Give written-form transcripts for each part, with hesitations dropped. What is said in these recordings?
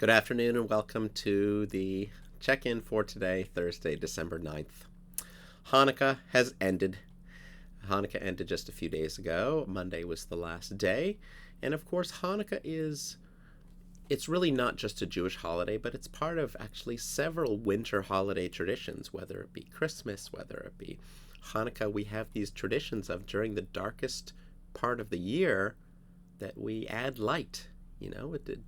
Good afternoon and welcome to the check-in for today, Thursday, December 9th. Hanukkah has ended. Hanukkah ended just a few days ago. Monday was the last day. And of course, it's really not just a Jewish holiday, but it's part of actually several winter holiday traditions, whether it be Christmas, whether it be Hanukkah. We have these traditions of during the darkest part of the year that we add light.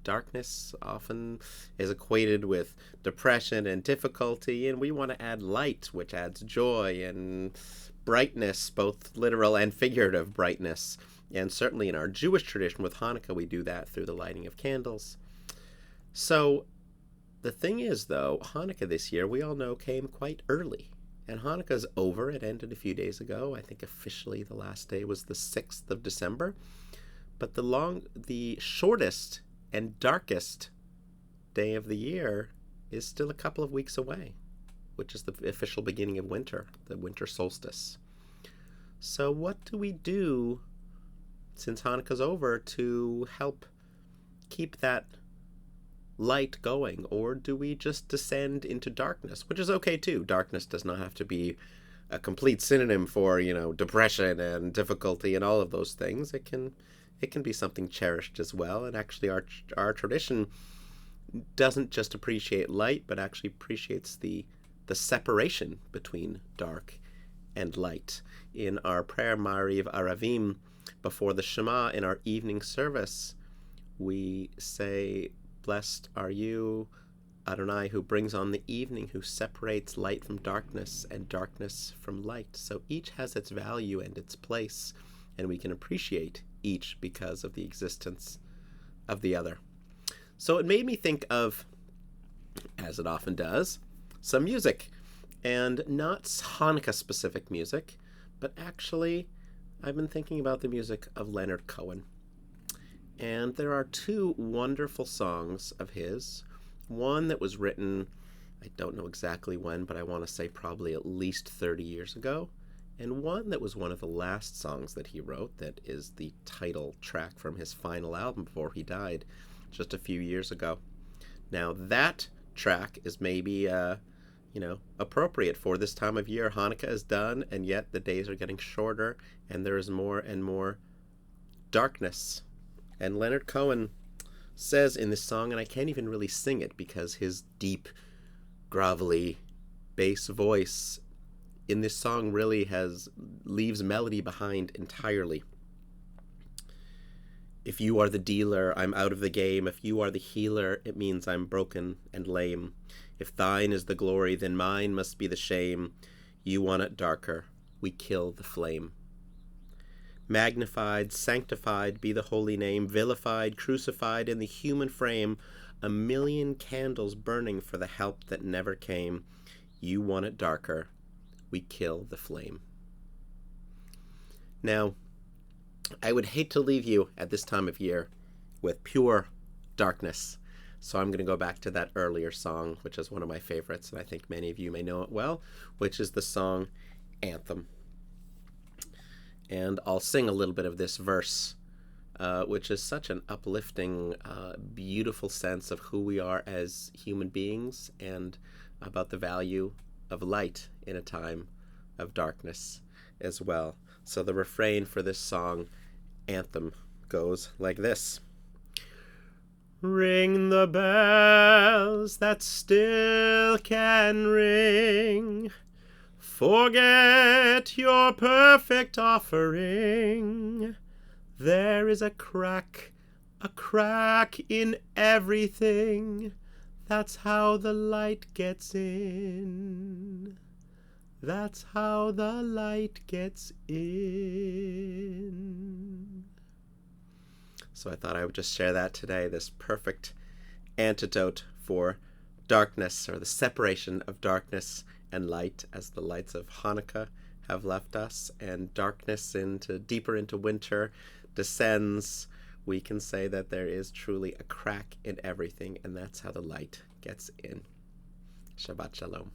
Darkness often is equated with depression and difficulty, and we want to add light, which adds joy and brightness, both literal and figurative brightness. And certainly in our Jewish tradition with Hanukkah, we do that through the lighting of candles. So the thing is, though, Hanukkah this year, we all know, came quite early. And Hanukkah's over. It ended a few days ago. I think officially the last day was the 6th of December. But the shortest and darkest day of the year is still a couple of weeks away, which is the official beginning of winter, the winter solstice. So what do we do since Hanukkah's over to help keep that light going? Or do we just descend into darkness, which is okay too? Darkness does not have to be a complete synonym for, depression and difficulty and all of those things. It can be something cherished as well. And actually our tradition doesn't just appreciate light, but actually appreciates the separation between dark and light. In our prayer Mariv Aravim before the Shema in our evening service, we say, "Blessed are you, Adonai, who brings on the evening, who separates light from darkness and darkness from light." So each has its value and its place, and we can appreciate each because of the existence of the other. So it made me think of, as it often does, some music. And not Hanukkah-specific music, but actually I've been thinking about the music of Leonard Cohen. And there are two wonderful songs of his. One that was written, I don't know exactly when, but I want to say probably at least 30 years ago. And one that was one of the last songs that he wrote, that is the title track from his final album before he died just a few years ago. Now that track is maybe appropriate for this time of year. Hanukkah is done, and yet the days are getting shorter, and there is more and more darkness. And Leonard Cohen says in this song, and I can't even really sing it because his deep, grovelly bass voice in this song really leaves melody behind entirely. "If you are the dealer, I'm out of the game. If you are the healer, it means I'm broken and lame. If thine is the glory, then mine must be the shame. You want it darker, we kill the flame. Magnified, sanctified be the holy name, vilified, crucified in the human frame, a million candles burning for the help that never came. You want it darker, we kill the flame." Now, I would hate to leave you at this time of year with pure darkness. So I'm going to go back to that earlier song, which is one of my favorites, and I think many of you may know it well, which is the song Anthem. And I'll sing a little bit of this verse, which is such an uplifting, beautiful sense of who we are as human beings and about the value of light in a time of darkness as well. So the refrain for this song, Anthem, goes like this. "Ring the bells that still can ring. Forget your perfect offering. There is a crack in everything. That's how the light gets in. That's how the light gets in." So I thought I would just share that today, this perfect antidote for darkness, or the separation of darkness and light, as the lights of Hanukkah have left us, and darkness deeper into winter descends. We can say that there is truly a crack in everything, and that's how the light gets in. Shabbat Shalom.